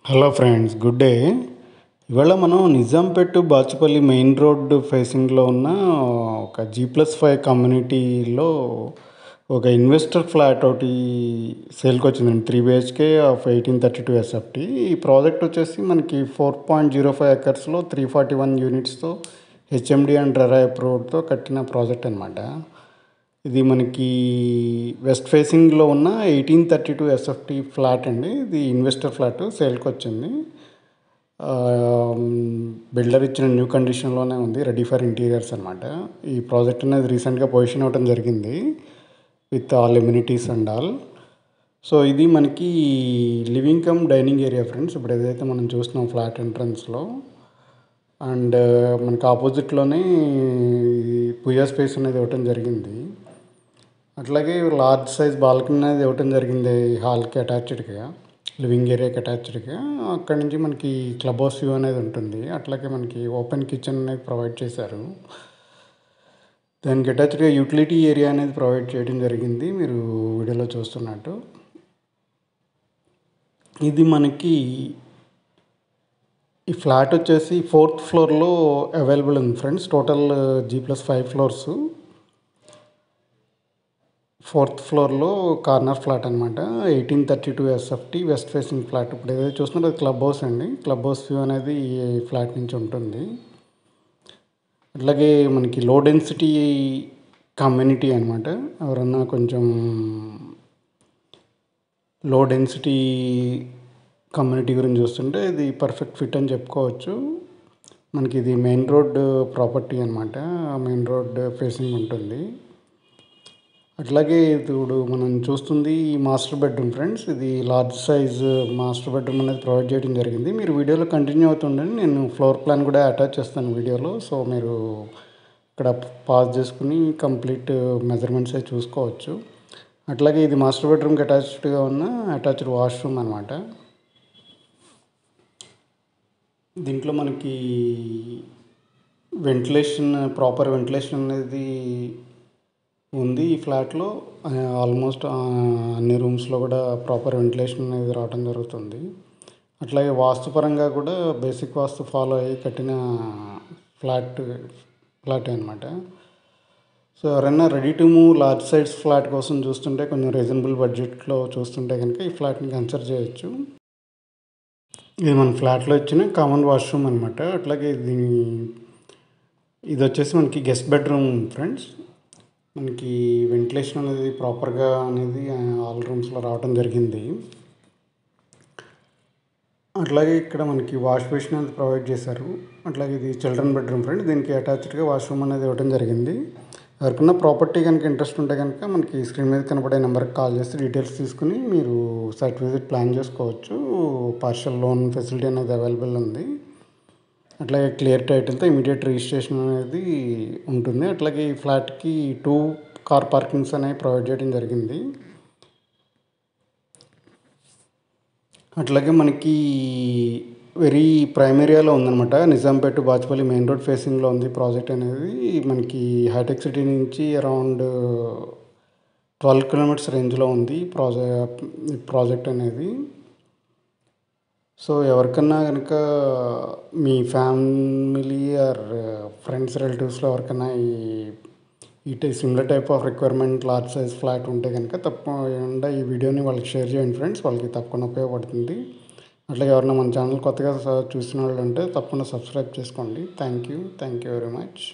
Hello friends, good day. ఇవాళ మనం Nizampet Bachupally main road ఫేసింగ్లో ఉన్న ఒక G+5 కమ్యూనిటీలో ఒక ఇన్వెస్టర్ ఫ్లాట్ ఒకటి సేల్కి వచ్చిందండి. 3 BHK ఆఫ్ 1832 SFT. ఈ ప్రాజెక్ట్ వచ్చేసి మనకి 4.05 ఎకర్స్లో 341 యూనిట్స్తో HMD అండ్ రెరా అప్రూవ్డ్తో కట్టిన ప్రాజెక్ట్ అనమాట. ఇది మనకి వెస్ట్ ఫేసింగ్లో ఉన్న 1832 SFT ఫ్లాట్ అండి. ఇది ఇన్వెస్టర్ ఫ్లాట్ సేల్కి వచ్చింది. బిల్డర్ ఇచ్చిన న్యూ కండిషన్లోనే ఉంది, రెడీ ఫర్ ఇంటీరియర్స్ అనమాట. ఈ ప్రాజెక్ట్ అనేది రీసెంట్గా పొజిషన్ అవ్వడం జరిగింది with all amenities and all. So ఇది మనకి living cum dining area friends. ఇప్పుడు ఏదైతే మనం చూస్తున్నాం ఫ్లాట్ ఎంట్రన్స్లో, అండ్ మనకి ఆపోజిట్లోనే పూజా స్పేస్ అనేది ఇవ్వటం జరిగింది. అట్లాగే లార్జ్ సైజ్ బాల్కనీ అనేది ఇవ్వటం జరిగింది హాల్కి అటాచ్డ్గా, లివింగ్ ఏరియాకి అటాచ్డ్గా. అక్కడి నుంచి మనకి క్లబ్ హౌస్ వ్యూ అనేది ఉంటుంది. అట్లాగే మనకి ఓపెన్ కిచెన్ అనేది ప్రొవైడ్ చేశారు. దానికి అటాచ్డ్గా యూటిలిటీ ఏరియా అనేది ప్రొవైడ్ చేయడం జరిగింది, మీరు వీడియోలో చూస్తున్నట్టు. ఇది మనకి ఈ ఫ్లాట్ వచ్చేసి 4th ఫ్లోర్లో అవైలబుల్ ఉంది friends. Total G+5 floors. 4th ఫ్లోర్లో కార్నర్ ఫ్లాట్ అనమాట. 1832 SFT వెస్ట్ ఫేసింగ్ ఫ్లాట్. ఇప్పుడు ఏదైతే చూస్తున్నారో అది క్లబ్ హౌస్ అండి. క్లబ్ హౌస్ వ్యూ అనేది ఈ ఫ్లాట్ నుంచి ఉంటుంది. అట్లాగే మనకి లో డెన్సిటీ కమ్యూనిటీ అనమాట. ఎవరన్నా కొంచెం లో డెన్సిటీ కమ్యూనిటీ గురించి చూస్తుంటే ఇది పర్ఫెక్ట్ ఫిట్ అని చెప్పుకోవచ్చు. మనకి ఇది మెయిన్ రోడ్ ప్రాపర్టీ అనమాట. మెయిన్ రోడ్ ఫేసింగ్ ఉంటుంది. అట్లాగే ఇప్పుడు మనం చూస్తుంది ఈ మాస్టర్ బెడ్రూమ్ ఫ్రెండ్స్. ఇది లార్జ్ సైజ్ మాస్టర్ బెడ్రూమ్ అనేది ప్రొవైడ్ చేయడం జరిగింది. మీరు వీడియోలో కంటిన్యూ అవుతుండండి, నేను ఫ్లోర్ ప్లాన్ కూడా అటాచ్ చేస్తాను వీడియోలో. సో మీరు ఇక్కడ పాజ్ చేసుకుని కంప్లీట్ మెజర్మెంట్స్ అవి చూసుకోవచ్చు. అట్లాగే ఇది మాస్టర్ బెడ్రూమ్కి అటాచ్డ్గా ఉన్న అటాచ్డ్ వాష్రూమ్ అనమాట. దీంట్లో మనకి వెంటిలేషన్, ప్రాపర్ వెంటిలేషన్ అనేది ఉంది ఈ ఫ్లాట్లో. ఆల్మోస్ట్ అన్ని రూమ్స్లో కూడా ప్రాపర్ వెంటిలేషన్ అనేది రావడం జరుగుతుంది. అట్లాగే వాస్తుపరంగా కూడా బేసిక్ వాస్తు ఫాలో అయ్యి కట్టిన ఫ్లాట్ అనమాట. సో ఎవరైనా ready to move large size flat కోసం చూస్తుంటే, కొంచెం రీజనబుల్ బడ్జెట్లో చూస్తుంటే కనుక ఈ ఫ్లాట్ని కన్సిడర్ చేయొచ్చు. ఇది మన ఫ్లాట్లో ఇచ్చిన కామన్ వాష్రూమ్ అనమాట. అట్లాగే ఇది వచ్చేసి మనకి గెస్ట్ బెడ్రూమ్ ఫ్రెండ్స్. మనకి వెంటిలేషన్ అనేది ప్రాపర్గా అనేది ఆల్ రూమ్స్లో రావడం జరిగింది. అట్లాగే ఇక్కడ మనకి వాష్ బేసిన్ అనేది ప్రొవైడ్ చేశారు. అట్లాగే ఇది చిల్డ్రన్ బెడ్రూమ్ ఫ్రెండ్. దీనికి అటాచ్డ్గా వాష్రూమ్ అనేది ఇవ్వడం జరిగింది. ఎవరికన్నా ప్రాపర్టీ కనుక ఇంట్రెస్ట్ ఉంటే కనుక మనకి స్క్రీన్ మీద కనపడే నెంబర్కి కాల్ చేసి డీటెయిల్స్ తీసుకుని మీరు సైట్ విజిట్ ప్లాన్ చేసుకోవచ్చు. పార్షల్ లోన్ ఫెసిలిటీ అనేది అవైలబుల్ ఉంది. అట్లాగే క్లియర్ టైటిల్తో ఇమీడియట్ రిజిస్ట్రేషన్ అనేది ఉంటుంది. అట్లాగే ఈ ఫ్లాట్కి 2 కార్ పార్కింగ్స్ అనేవి ప్రొవైడ్ చేయడం జరిగింది. అట్లాగే మనకి వెరీ ప్రైమ్ ఏరియాలో ఉందన్నమాట. నిజాంపేట్ బాచుపల్లి మెయిన్ రోడ్ ఫేసింగ్లో ఉంది ప్రాజెక్ట్ అనేది. మనకి హైటెక్ సిటీ నుంచి అరౌండ్ 12 కిలోమీటర్స్ రేంజ్లో ఉంది ప్రాజెక్ట్ అనేది. సో ఎవరికన్నా కనుక మీ ఫ్యామిలీ ఆర్ ఫ్రెండ్స్ రిలేటివ్స్లో ఎవరికైనా ఈ similar type of requirement large size flat ఉంటే కనుక తప్పకుండా ఈ వీడియోని వాళ్ళకి షేర్ చేయండి ఫ్రెండ్స్. వాళ్ళకి తప్పకుండా ఉపయోగపడుతుంది. అట్లాగే ఎవరైనా మన ఛానల్ కొత్తగా చూసిన వాళ్ళు ఉంటే తప్పకుండా సబ్స్క్రైబ్ చేసుకోండి. Thank you very much.